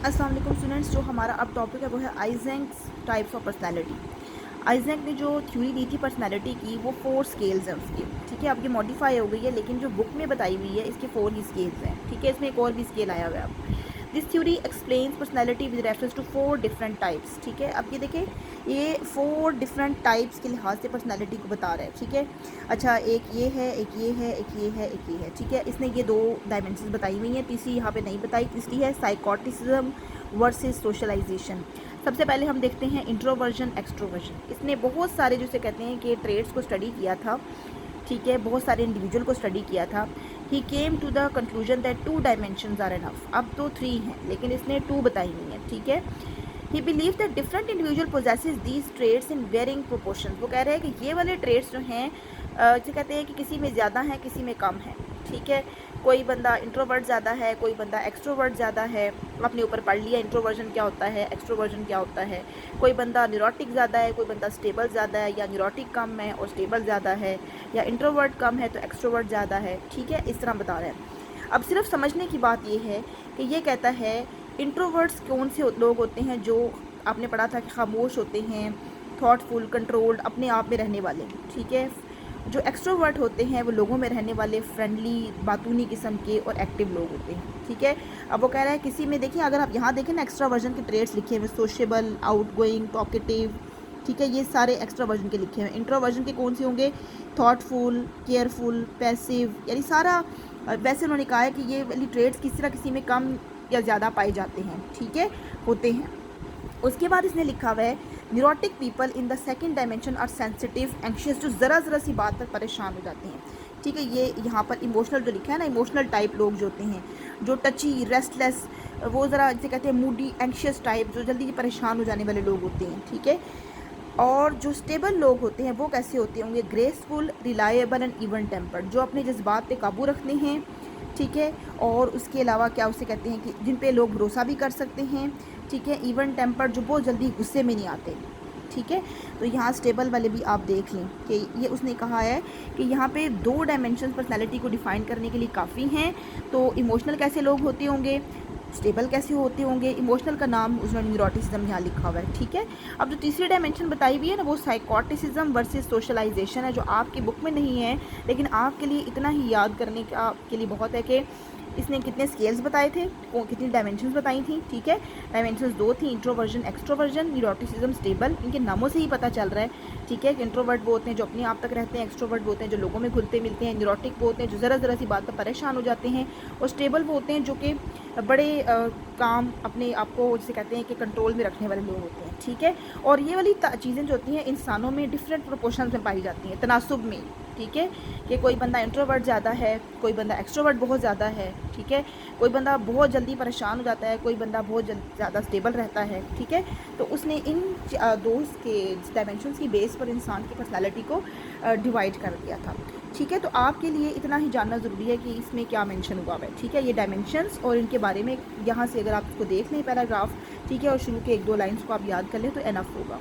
अस्सलाम वालेकुम स्टूडेंट्स। जो हमारा अब टॉपिक है वो है आइजेंक्स टाइप्स ऑफ पर्सनालिटी। आइजेंक ने जो थ्योरी दी थी पर्सनालिटी की वो 4 स्केल्स हैं उसके, ठीक है। अब ये मॉडिफाई हो गई है लेकिन जो बुक में बताई हुई है इसके 4 ही स्केल्स हैं, ठीक है। इसमें एक और भी स्केल आया हुआ है। अब this theory explains personality with reference to 4 different types, ठीक है। अब ये देखें, ये 4 डिफरेंट टाइप्स के लिहाज से पर्सनालिटी को बता रहा है, ठीक है। अच्छा, एक ये है, एक ये है, एक ये है, एक ये है, ठीक है। इसने ये 2 डायमेंशंस बताई हुई हैं, तीसरी यहाँ पे नहीं बताई। तीसरी है साइकोटिसिज्म वर्सेस सोशलाइजेशन। सबसे पहले हम देखते हैं इंट्रोवर्जन एक्सट्रोवर्जन। इसने बहुत सारे जिसे कहते हैं कि ट्रेड्स को स्टडी किया था, ठीक है, बहुत सारे इंडिविजुअल को स्टडी किया था। He came to the conclusion that 2 dimensions are enough. अब तो 3 हैं लेकिन इसने 2 बताई हुई हैं, ठीक है। He believe that different individual possesses these traits in varying proportion. वो कह रहे हैं कि ये वाले ट्रेड्स जो हैं जिसे कहते हैं कि किसी में ज़्यादा है किसी में कम है, ठीक है। कोई बंदा इंट्रोवर्ट ज़्यादा है, कोई बंदा एक्सट्रोवर्ट ज़्यादा है। अपने ऊपर पढ़ लिया इंट्रोवर्जन क्या होता है, एक्सट्रोवर्जन क्या होता है। कोई बंदा न्यूरोटिक ज़्यादा है, कोई बंदा स्टेबल ज़्यादा है, या न्यूरोटिक कम है और स्टेबल ज़्यादा है, या इंट्रोवर्ट कम है तो एक्सट्रोवर्ट ज़्यादा है, ठीक है। इस तरह बता रहे हैं। अब सिर्फ समझने की बात ये है कि ये कहता है इंट्रोवर्ट्स कौन से लोग होते हैं जो आपने पढ़ा था कि खामोश होते हैं, थॉटफुल, कंट्रोल्ड, अपने आप में रहने वाले, ठीक है। जो एक्सट्रोवर्ट होते हैं वो लोगों में रहने वाले, फ्रेंडली, बातूनी किस्म के और एक्टिव लोग होते हैं, ठीक है। अब वो कह रहा है किसी में, देखिए अगर आप यहाँ देखें ना, एक्स्ट्रावर्जन के ट्रेड्स लिखे हुए, सोशेबल, आउटगोइंग, टॉकेटिव, ठीक है, ये सारे एक्स्ट्रावर्जन के लिखे हुए हैं। इंट्रोवर्जन के कौन से होंगे? थॉटफुल, केयरफुल, पैसिव, यानी सारा वैसे उन्होंने कहा है कि ये वाली ट्रेड्स किसी तरह किसी में कम या ज़्यादा पाए जाते हैं, ठीक है, होते हैं। उसके बाद इसने लिखा हुआ है neurotic people in the second dimension are sensitive anxious, जो ज़रा सी बात पर परेशान हो जाते हैं, ठीक है। ये यहाँ पर इमोशनल जो लिखा है ना, इमोशनल टाइप लोग जो होते हैं, जो टची, रेस्टलेस, वो ज़रा जिसे कहते हैं मूडी, एंशियस टाइप, जो जल्दी परेशान हो जाने वाले लोग होते हैं, ठीक है। और जो स्टेबल लोग होते हैं वो कैसे होते होंगे? Graceful, reliable and even tempered, जो अपने जज्बात पे काबू रखते हैं, ठीक है। और उसके अलावा क्या उसे कहते हैं कि जिन पे लोग भरोसा भी कर सकते हैं, ठीक है। इवन टेम्पर्ड, जो बहुत जल्दी गुस्से में नहीं आते, ठीक है। तो यहाँ स्टेबल वाले भी आप देख लें कि ये उसने कहा है कि यहाँ पे 2 डायमेंशन पर्सनैलिटी को डिफ़ाइन करने के लिए काफ़ी हैं। तो इमोशनल कैसे लोग होते होंगे, स्टेबल कैसे होते होंगे। इमोशनल का नाम उसने न्यूरोटिसिज्म यहाँ लिखा हुआ है, ठीक है। अब जो तीसरी डायमेंशन बताई हुई है ना, वो साइकोटिसिज्म वर्सेस सोशलाइजेशन है, जो आपकी बुक में नहीं है लेकिन आपके लिए इतना ही याद करने का के लिए बहुत है कि इसने कितने स्केल्स बताए थे, कितनी डायमेंशंस बताई थी, ठीक है। डायमेंशंस 2 थी, इंट्रोवर्जन, एक्सट्रोवर्जन, न्यूरोटिसिज्म, स्टेबल। इनके नामों से ही पता चल रहा है, ठीक है, कि इंट्रोवर्ट वो होते हैं जो अपने आप तक रहते हैं, एक्सट्रोवर्ट वो होते हैं जो लोगों में घुलते मिलते हैं, न्यूरोटिक वो होते हैं जो ज़रा सी बात पर परेशान हो जाते हैं, और स्टेबल वो होते हैं जो कि बड़े काम अपने आप को जिसे कहते हैं कि कंट्रोल में रखने वाले लोग होते हैं, ठीक है। और ये वाली चीज़ें जो होती हैं इंसानों में डिफरेंट प्रोपोर्शन में पाई जाती हैं, तनासुब में, ठीक है। कि कोई बंदा इंट्रोवर्ट ज़्यादा है, कोई बंदा एक्सट्रोवर्ट बहुत ज़्यादा है, ठीक है। कोई बंदा बहुत जल्दी परेशान हो जाता है, कोई बंदा बहुत ज़्यादा स्टेबल रहता है, ठीक है। तो उसने इन 2 के डायमेंशंस की बेस पर इंसान की पर्सनैलिटी को डिवाइड कर दिया था, ठीक है। तो आपके लिए इतना ही जानना ज़रूरी है कि इसमें क्या मेंशन हुआ है, ठीक है। ये डायमेंशंस और इनके बारे में यहाँ से अगर आप इसको देख लें पैराग्राफ, ठीक है, और शुरू के 1-2 लाइन्स को आप याद कर लें तो एनफ होगा।